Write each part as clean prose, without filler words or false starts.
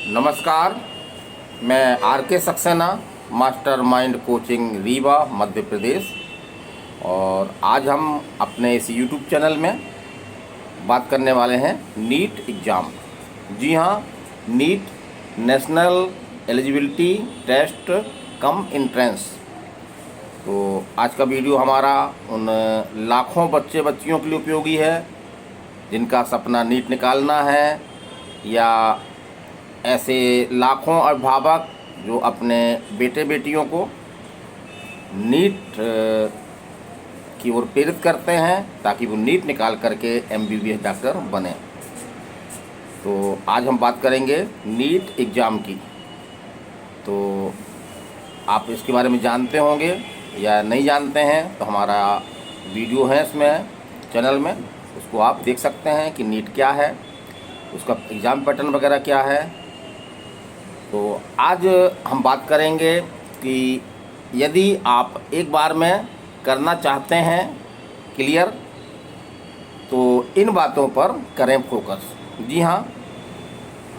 नमस्कार, मैं R K Saxena, Master Mind Coaching Rewa Madhya Pradesh. और आज हम अपने इस यूट्यूब चैनल में बात करने वाले हैं नीट एग्ज़ाम। जी हाँ, NEET National Eligibility Test cum Entrance. तो आज का वीडियो हमारा उन लाखों बच्चे बच्चियों के लिए उपयोगी है जिनका सपना नीट निकालना है, या ऐसे लाखों अभिभावक जो अपने बेटे बेटियों को नीट की ओर प्रेरित करते हैं ताकि वो नीट निकाल करके MBBS डॉक्टर बने। तो आज हम बात करेंगे नीट एग्ज़ाम की। तो आप इसके बारे में जानते होंगे या नहीं जानते हैं तो हमारा वीडियो है इसमें चैनल में, उसको आप देख सकते हैं कि नीट क्या है, उसका एग्ज़ाम पैटर्न वगैरह क्या है। तो आज हम बात करेंगे कि यदि आप एक बार में करना चाहते हैं क्लियर तो इन बातों पर करें फोकस। जी हाँ,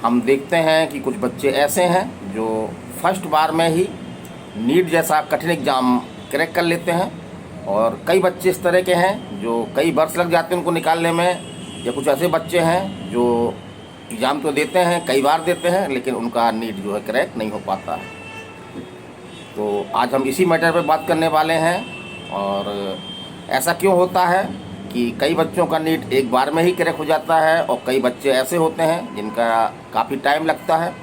हम देखते हैं कि कुछ बच्चे ऐसे हैं जो फर्स्ट बार में ही नीट जैसा कठिन एग्ज़ाम क्रैक कर लेते हैं, और कई बच्चे इस तरह के हैं जो कई वर्ष लग जाते हैं उनको निकालने में, या कुछ ऐसे बच्चे हैं जो एग्ज़ाम तो देते हैं, कई बार देते हैं, लेकिन उनका नीट जो है क्रैक नहीं हो पाता है। तो आज हम इसी मैटर पर बात करने वाले हैं। और ऐसा क्यों होता है कि कई बच्चों का नीट एक बार में ही क्रैक हो जाता है और कई बच्चे ऐसे होते हैं जिनका काफ़ी टाइम लगता है।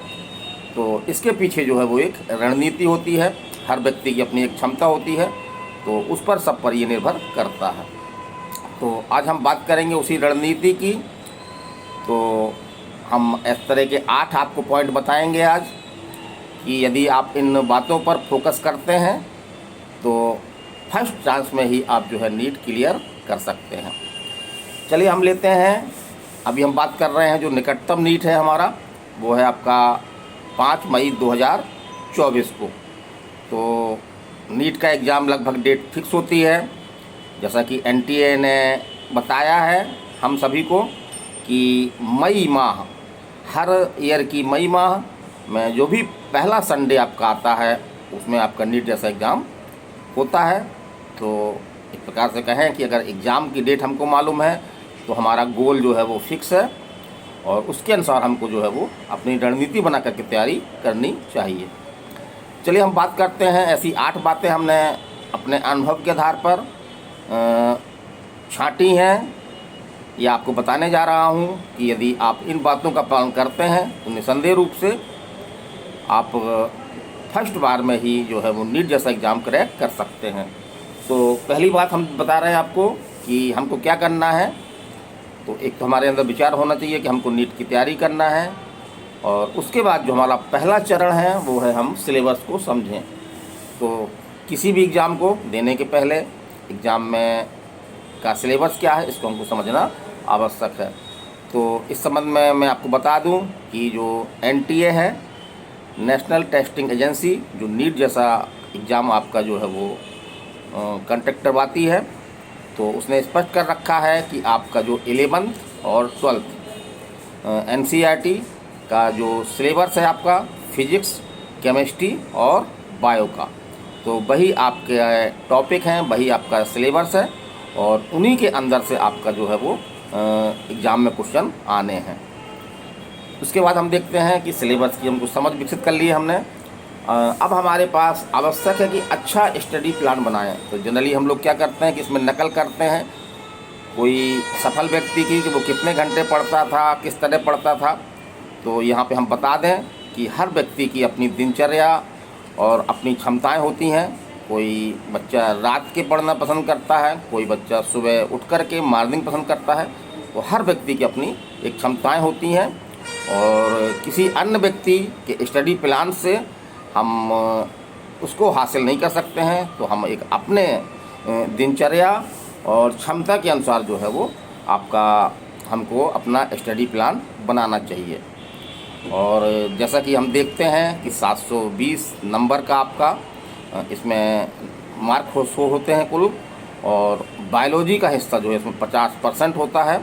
तो इसके पीछे जो है वो एक रणनीति होती है, हर व्यक्ति की अपनी एक क्षमता होती है, तो उस पर सब पर ये निर्भर करता है। तो आज हम बात करेंगे उसी रणनीति की। तो हम इस तरह के 8 आपको पॉइंट बताएंगे आज कि यदि आप इन बातों पर फोकस करते हैं तो फर्स्ट चांस में ही आप जो है नीट क्लियर कर सकते हैं। चलिए हम लेते हैं, अभी हम बात कर रहे हैं जो निकटतम नीट है हमारा, वो है आपका 5 मई 2024 को। तो नीट का एग्ज़ाम लगभग डेट फिक्स होती है, जैसा कि NTA ने बताया है हम सभी को कि मई माह, हर ईयर की मई माह में जो भी पहला संडे आपका आता है उसमें आपका नीट जैसा एग्ज़ाम होता है। तो एक प्रकार से कहें कि अगर एग्ज़ाम की डेट हमको मालूम है तो हमारा गोल जो है वो फिक्स है, और उसके अनुसार हमको जो है वो अपनी रणनीति बना करके तैयारी करनी चाहिए। चलिए हम बात करते हैं, ऐसी 8 बातें हमने अपने अनुभव के आधार पर छांटी हैं, या आपको बताने जा रहा हूं कि यदि आप इन बातों का पालन करते हैं तो निसंदेह रूप से आप फर्स्ट बार में ही जो है वो नीट जैसा एग्ज़ाम क्रैक कर सकते हैं। तो पहली बात हम बता रहे हैं आपको कि हमको क्या करना है। तो एक तो हमारे अंदर विचार होना चाहिए कि हमको नीट की तैयारी करना है, और उसके बाद जो हमारा पहला चरण है वो है हम सिलेबस को समझें। तो किसी भी एग्ज़ाम को देने के पहले एग्ज़ाम में का सिलेबस क्या है इसको हमको समझना आवश्यक है। तो इस संबंध में मैं आपको बता दूं कि जो NTA है, नेशनल टेस्टिंग एजेंसी, जो नीट जैसा एग्ज़ाम आपका जो है वो कंडक्ट करवाती है, तो उसने स्पष्ट कर रखा है कि आपका जो 11th और 12th NCERT का जो सिलेबस है आपका फिजिक्स, केमिस्ट्री और बायो का, तो वही आपके टॉपिक हैं, वही आपका सिलेबस है, और उन्हीं के अंदर से आपका जो है वो एग्ज़ाम में क्वेश्चन आने हैं। उसके बाद हम देखते हैं कि सिलेबस की हमको समझ विकसित कर ली हमने। अब हमारे पास आवश्यक है कि अच्छा स्टडी प्लान बनाएं। तो जनरली हम लोग क्या करते हैं कि इसमें नकल करते हैं कोई सफल व्यक्ति की कि वो कितने घंटे पढ़ता था, किस तरह पढ़ता था। तो यहाँ पे हम बता दें कि हर व्यक्ति की अपनी दिनचर्या और अपनी क्षमताएं होती हैं। कोई बच्चा रात के पढ़ना पसंद करता है, कोई बच्चा सुबह उठ कर के मॉर्निंग पसंद करता है। तो हर व्यक्ति की अपनी एक क्षमताएं होती हैं, और किसी अन्य व्यक्ति के स्टडी प्लान से हम उसको हासिल नहीं कर सकते हैं। तो हम एक अपने दिनचर्या और क्षमता के अनुसार जो है वो आपका हमको अपना स्टडी प्लान बनाना चाहिए। और जैसा कि हम देखते हैं कि 720 नंबर का आपका इसमें मार्क शो होते हैं कुल, और बायोलॉजी का हिस्सा जो है इसमें 50% होता है।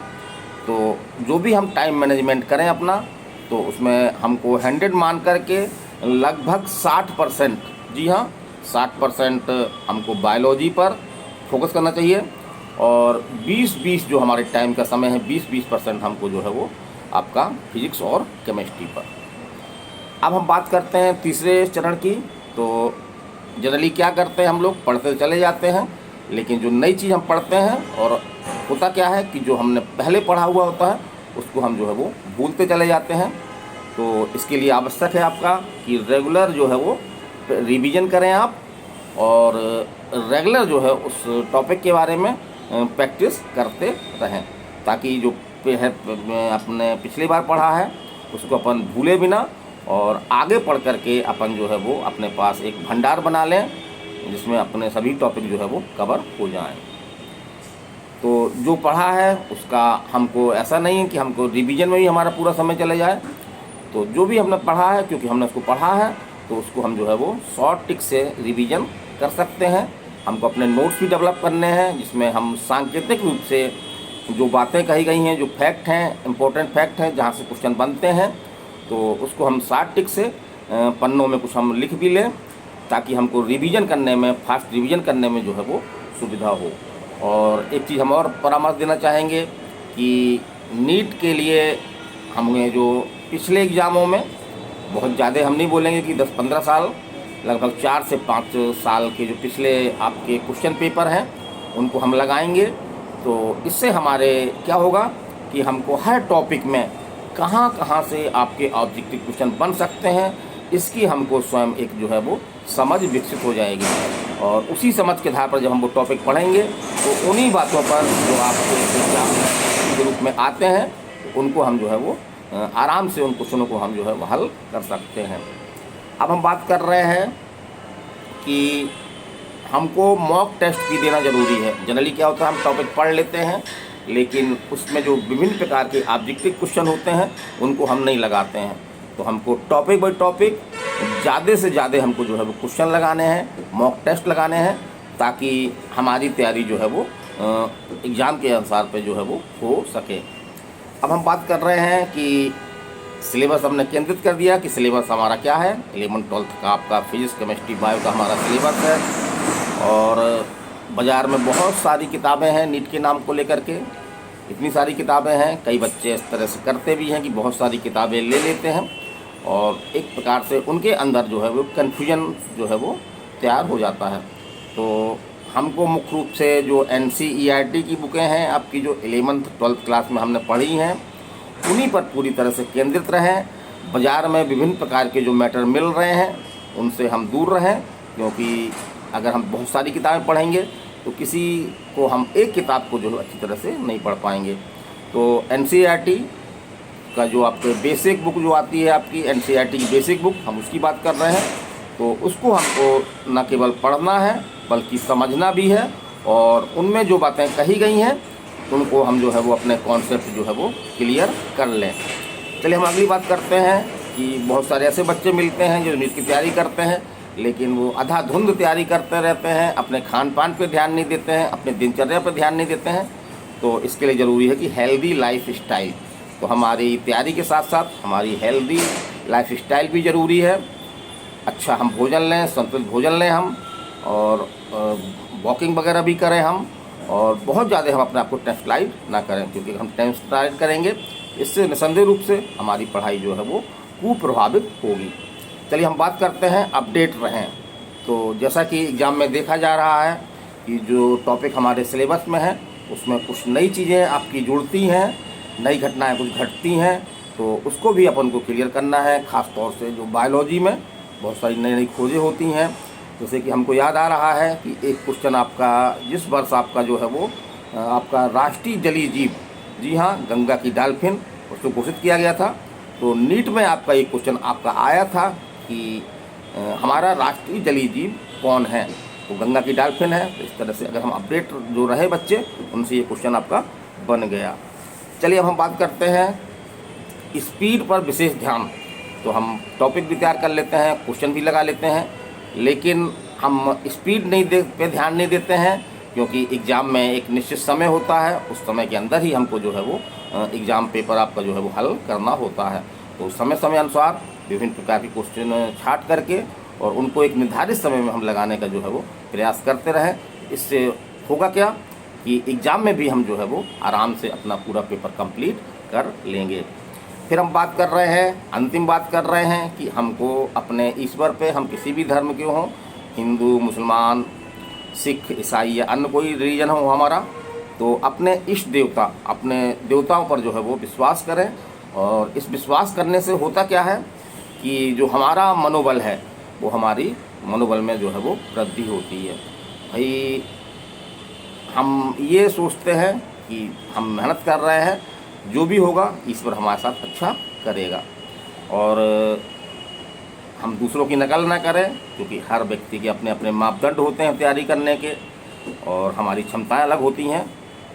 तो जो भी हम टाइम मैनेजमेंट करें अपना, तो उसमें हमको 100 मान करके लगभग 60%, जी हाँ 60% हमको बायोलॉजी पर फोकस करना चाहिए, और 20-20 जो हमारे टाइम का समय है 20-20% हमको जो है वो आपका फिजिक्स और केमिस्ट्री पर। अब हम बात करते हैं तीसरे चरण की। तो जनरली क्या करते हैं हम लोग, पढ़ते चले जाते हैं, लेकिन जो नई चीज़ हम पढ़ते हैं, और होता क्या है कि जो हमने पहले पढ़ा हुआ होता है उसको हम जो है वो भूलते चले जाते हैं। तो इसके लिए आवश्यक है आपका कि रेगुलर जो है वो रिवीजन करें आप, और रेगुलर जो है उस टॉपिक के बारे में प्रैक्टिस करते रहें, ताकि जो अपने पिछली बार पढ़ा है उसको अपन भूले बिना, और आगे पढ़ करके अपन जो है वो अपने पास एक भंडार बना लें जिसमें अपने सभी टॉपिक जो है वो कवर हो जाएं। तो जो पढ़ा है उसका हमको ऐसा नहीं है कि हमको रिवीजन में ही हमारा पूरा समय चले जाए। तो जो भी हमने पढ़ा है, क्योंकि हमने उसको पढ़ा है, तो उसको हम जो है वो शॉर्ट टिक से रिवीजन कर सकते हैं। हमको अपने नोट्स भी डेवलप करने हैं जिसमें हम सांकेतिक रूप से जो बातें कही गई हैं, जो फैक्ट हैं, इम्पोर्टेंट फैक्ट हैं, जहाँ से क्वेश्चन बनते हैं, तो उसको हम शॉर्ट टिक से पन्नों में कुछ हम लिख भी लें, ताकि हमको रिवीजन करने में, फास्ट रिवीजन करने में जो है वो सुविधा हो। और एक चीज़ हम और परामर्श देना चाहेंगे कि नीट के लिए हमें जो पिछले एग्ज़ामों में बहुत ज़्यादा हम नहीं बोलेंगे कि 10-15 साल, लगभग 4 से 5 साल के जो पिछले आपके क्वेश्चन पेपर हैं उनको हम लगाएंगे। तो इससे हमारे क्या होगा कि हमको हर टॉपिक में कहाँ कहाँ से आपके ऑब्जेक्टिव क्वेश्चन बन सकते हैं, इसकी हमको स्वयं एक जो है वो समझ विकसित हो जाएगी, और उसी समझ के आधार पर जब हम वो टॉपिक पढ़ेंगे तो उन्हीं बातों पर जो आपके एग्जाम के रूप में आते हैं उनको हम जो है वो आराम से उन क्वेश्चनों को हम जो है वो हल कर सकते हैं। अब हम बात कर रहे हैं कि हमको मॉक टेस्ट भी देना ज़रूरी है। जनरली क्या होता है, हम टॉपिक पढ़ लेते हैं लेकिन उसमें जो विभिन्न प्रकार के ऑब्जेक्टिव क्वेश्चन होते हैं उनको हम नहीं लगाते हैं। तो हमको टॉपिक बाय टॉपिक ज़्यादा से ज़्यादा हमको जो है वो क्वेश्चन लगाने हैं, मॉक टेस्ट लगाने हैं, ताकि हमारी तैयारी जो है वो एग्ज़ाम के अनुसार पे जो है वो हो सके। अब हम बात कर रहे हैं कि सिलेबस हमने केंद्रित कर दिया कि सिलेबस हमारा क्या है। 11th-12th का आपका फिजिक्स, केमिस्ट्री, बायो का हमारा सिलेबस है, और बाज़ार में बहुत सारी किताबें हैं नीट के नाम को लेकर के। इतनी सारी किताबें हैं, कई बच्चे इस तरह से करते भी हैं कि बहुत सारी किताबें ले लेते हैं, और एक प्रकार से उनके अंदर जो है वो कन्फ्यूजन जो है वो तैयार हो जाता है। तो हमको मुख्य रूप से जो NCERT की बुकें हैं आपकी, जो 11th-12th क्लास में हमने पढ़ी हैं, उन्हीं पर पूरी तरह से केंद्रित रहें। बाज़ार में विभिन्न प्रकार के जो मैटर मिल रहे हैं उनसे हम दूर रहें, क्योंकि अगर हम बहुत सारी किताबें पढ़ेंगे तो किसी को हम एक किताब को जो अच्छी तरह से नहीं पढ़ पाएंगे। तो NCERT का जो आपके बेसिक बुक जो आती है आपकी, NCERT की बेसिक बुक, हम उसकी बात कर रहे हैं। तो उसको हमको न केवल पढ़ना है बल्कि समझना भी है, और उनमें जो बातें कही गई हैं उनको हम जो है वो अपने कॉन्सेप्ट जो है वो क्लियर कर लें। चलिए हम अगली बात करते हैं कि बहुत सारे ऐसे बच्चे मिलते हैं जो नीट की तैयारी करते हैं, लेकिन वो अंधाधुंध तैयारी करते रहते हैं, अपने खान पान पर ध्यान नहीं देते हैं, अपने दिनचर्या पर ध्यान नहीं देते हैं। तो इसके लिए ज़रूरी है कि हेल्दी लाइफ स्टाइल, तो हमारी तैयारी के साथ साथ हमारी हेल्दी लाइफ स्टाइल भी ज़रूरी है। अच्छा हम भोजन लें, संतुलित भोजन लें हम, और वॉकिंग वगैरह भी करें हम, और बहुत ज़्यादा हम अपने आप को टेंशनाइज ना करें, क्योंकि हम टेंशनाइज करेंगे इससे निसंदेह रूप से हमारी पढ़ाई जो है वो कुप्रभावित होगी। चलिए हम बात करते हैं अपडेट रहें। तो जैसा कि एग्ज़ाम में देखा जा रहा है कि जो टॉपिक हमारे सिलेबस में है उसमें कुछ नई चीज़ें आपकी जुड़ती हैं, नई घटनाएं कुछ घटती हैं, तो उसको भी अपन को क्लियर करना है। ख़ास तौर से जो बायोलॉजी में बहुत सारी नई नई खोजें होती हैं, जैसे कि हमको याद आ रहा है कि एक क्वेश्चन आपका जिस वर्ष आपका जो है वो आपका राष्ट्रीय जलीय जीव, जी हाँ गंगा की डॉल्फिन, उसको घोषित किया गया था। तो नीट में आपका एक क्वेश्चन आपका आया था कि हमारा राष्ट्रीय जलीय जीव कौन है, तो गंगा की डॉल्फिन है। तो इस तरह से अगर हम अपडेट जो रहे बच्चे, उनसे ये क्वेश्चन आपका बन गया। चलिए अब हम बात करते हैं स्पीड पर विशेष ध्यान। तो हम टॉपिक भी तैयार कर लेते हैं, क्वेश्चन भी लगा लेते हैं, लेकिन हम स्पीड पे ध्यान नहीं देते हैं, क्योंकि एग्ज़ाम में एक निश्चित समय होता है, उस समय के अंदर ही हमको जो है वो एग्ज़ाम पेपर आपका जो है वो हल करना होता है। तो समय समय अनुसार विभिन्न प्रकार के क्वेश्चन छांट करके और उनको एक निर्धारित समय में हम लगाने का जो है वो प्रयास करते रहें। इससे होगा क्या कि एग्ज़ाम में भी हम जो है वो आराम से अपना पूरा पेपर कंप्लीट कर लेंगे। फिर हम बात कर रहे हैं, अंतिम बात कर रहे हैं कि हमको अपने ईश्वर पे, हम किसी भी धर्म के हों, हिंदू, मुसलमान, सिख, ईसाई या अन्य कोई रिलीजन हो हमारा, तो अपने इष्ट देवता, अपने देवताओं पर जो है वो विश्वास करें। और इस विश्वास करने से होता क्या है कि जो हमारा मनोबल है वो हमारी मनोबल में जो है वो वृद्धि होती है। भाई हम ये सोचते हैं कि हम मेहनत कर रहे हैं, जो भी होगा ईश्वर हमारे साथ अच्छा करेगा। और हम दूसरों की नकल ना करें, क्योंकि हर व्यक्ति के अपने अपने मापदंड होते हैं तैयारी करने के और हमारी क्षमताएं अलग होती हैं।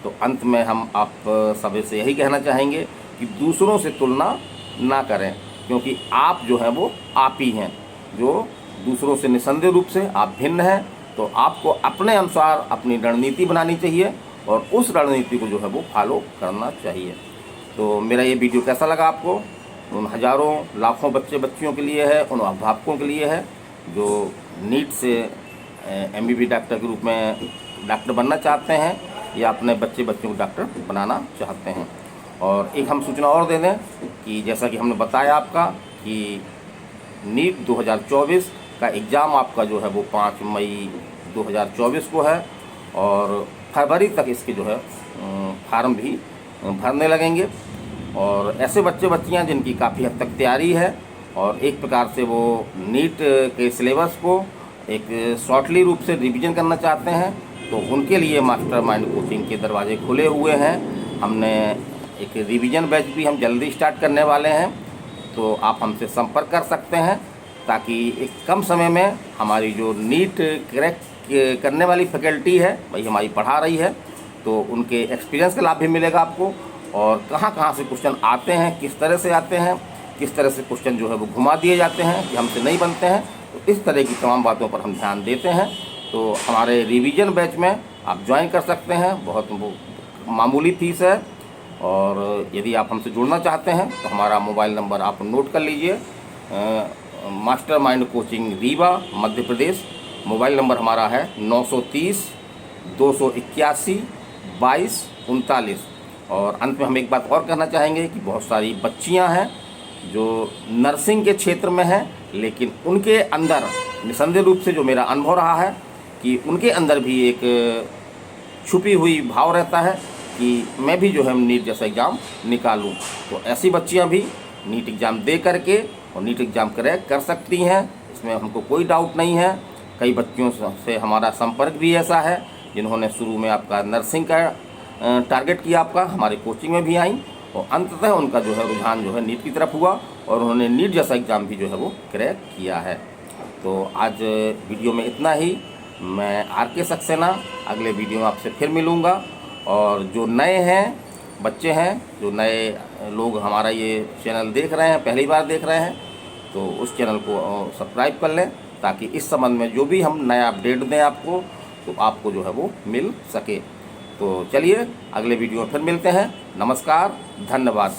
तो अंत में हम आप सभी से यही कहना चाहेंगे कि दूसरों से तुलना ना करें, क्योंकि आप जो हैं वो आप ही हैं, जो दूसरों से निसंदेह रूप से आप भिन्न हैं। तो आपको अपने अनुसार अपनी रणनीति बनानी चाहिए और उस रणनीति को जो है वो फॉलो करना चाहिए। तो मेरा ये वीडियो कैसा लगा आपको? उन हज़ारों लाखों बच्चे बच्चियों के लिए है, उन अभिभावकों के लिए है जो नीट से MBBS डॉक्टर के रूप में डॉक्टर बनना चाहते हैं या अपने बच्चे बच्चों को डॉक्टर बनाना चाहते हैं। और एक हम सूचना और दे दें कि जैसा कि हमने बताया आपका कि नीट 2024 का एग्ज़ाम आपका जो है वो 5 मई 2024 को है और फरवरी तक इसके जो है फार्म भी भरने लगेंगे। और ऐसे बच्चे बच्चियां जिनकी काफ़ी हद तक तैयारी है और एक प्रकार से वो नीट के सिलेबस को एक शॉर्टली रूप से रिवीजन करना चाहते हैं, तो उनके लिए मास्टरमाइंड कोचिंग के दरवाजे खुले हुए हैं। हमने एक रिवीजन बैच भी हम जल्दी स्टार्ट करने वाले हैं, तो आप हमसे संपर्क कर सकते हैं ताकि एक कम समय में हमारी जो नीट क्रैक करने वाली फैकल्टी है भाई हमारी पढ़ा रही है, तो उनके एक्सपीरियंस का लाभ भी मिलेगा आपको। और कहाँ कहाँ से क्वेश्चन आते हैं, किस तरह से आते हैं, किस तरह से क्वेश्चन जो है वो घुमा दिए जाते हैं कि हमसे नहीं बनते हैं, तो इस तरह की तमाम बातों पर हम ध्यान देते हैं। तो हमारे रिवीजन बैच में आप ज्वाइन कर सकते हैं, बहुत मामूली फीस है। और यदि आप हमसे जुड़ना चाहते हैं तो हमारा मोबाइल नंबर आप नोट कर लीजिए, मास्टरमाइंड कोचिंग रीवा मध्य प्रदेश। मोबाइल नंबर हमारा है 930 281 2239। और अंत में हम एक बात और कहना चाहेंगे कि बहुत सारी बच्चियां हैं जो नर्सिंग के क्षेत्र में हैं, लेकिन उनके अंदर निसंदेह रूप से जो मेरा अनुभव रहा है कि उनके अंदर भी एक छुपी हुई भाव रहता है कि मैं भी जो है नीट जैसा एग्ज़ाम निकालूं। तो ऐसी बच्चियां भी नीट एग्ज़ाम दे करके और नीट एग्ज़ाम क्रैक कर सकती हैं, इसमें हमको कोई डाउट नहीं है। कई बच्चियों से हमारा संपर्क भी ऐसा है जिन्होंने शुरू में आपका नर्सिंग का टारगेट किया, आपका हमारे कोचिंग में भी आई और अंततः उनका जो है रुझान जो है नीट की तरफ हुआ और उन्होंने नीट जैसा एग्ज़ाम भी जो है वो क्रैक किया है। तो आज वीडियो में इतना ही। मैं RK सक्सेना अगले वीडियो में आपसे फिर मिलूँगा। और जो नए हैं बच्चे हैं, जो नए लोग हमारा ये चैनल देख रहे हैं, पहली बार देख रहे हैं, तो उस चैनल को सब्सक्राइब कर लें ताकि इस संबंध में जो भी हम नया अपडेट दें आपको, तो आपको जो है वो मिल सके। तो चलिए अगले वीडियो में फिर मिलते हैं। नमस्कार, धन्यवाद।